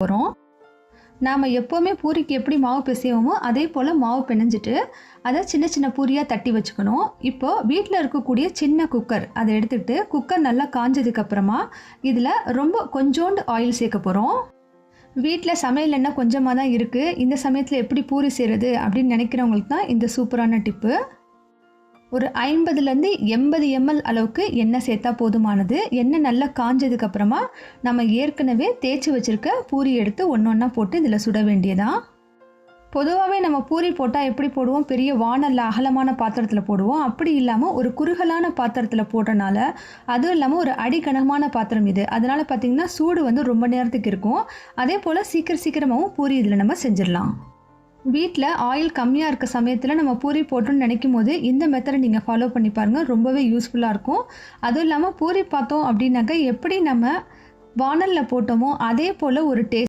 போகிறோம். நாம் எப்போவுமே பூரிக்கு எப்படி மாவு பிசைவோமோ அதே போல் மாவு பிணைஞ்சிட்டு அதை சின்ன சின்ன பூரியாக தட்டி வச்சுக்கணும். இப்போது வீட்டில் இருக்கக்கூடிய சின்ன குக்கர் அதை எடுத்துக்கிட்டு குக்கர் நல்லா காஞ்சதுக்கப்புறமா இதில் ரொம்ப கொஞ்சோண்டு ஆயில் சேர்க்க போகிறோம். வீட்டில் சமையல் எண்ணெய் கொஞ்சமாக தான் இருக்குது, இந்த சமயத்தில் எப்படி பூரி செய்கிறது அப்படின்னு நினைக்கிறவங்களுக்கு தான் இந்த சூப்பரான டிப்பு. ஒரு 50லேருந்து 80 ml அளவுக்கு எண்ணெய் சேர்த்தா போதுமானது. எண்ணெய் நல்லா காஞ்சதுக்கப்புறமா நம்ம ஏற்கனவே தேய்ச்சி வச்சுருக்க பூரி எடுத்து ஒன்று ஒன்றா போட்டு இதில் சுட வேண்டியதான். பொதுவாகவே நம்ம பூரி போட்டால் எப்படி போடுவோம், பெரிய வாணல்ல அகலமான பாத்திரத்தில் போடுவோம். அப்படி இல்லாமல் ஒரு குறுகலான பாத்திரத்தில் போடுறனால, அதுவும் இல்லாமல் ஒரு அடிக்கனமான பாத்திரம் இது, அதனால் பார்த்திங்கன்னா சூடு வந்து ரொம்ப நேரத்துக்கு இருக்கும். அதே போல் சீக்கிரமாகவும் பூரி இதில் நம்ம செஞ்சிடலாம். வீட்டில் ஆயில் கம்மியாக இருக்க சமயத்தில் நம்ம பூரி போட்டோன்னு நினைக்கும் போது இந்த மெத்தடை நீங்கள் ஃபாலோ பண்ணி பாருங்கள், ரொம்பவே யூஸ்ஃபுல்லாக இருக்கும். அதுவும் இல்லாமல் பூரி பார்த்தோம் அப்படின்னாக்க எப்படி நம்ம வாணலில் போட்டோமோ அதே போல் ஒரு டேஸ்ட்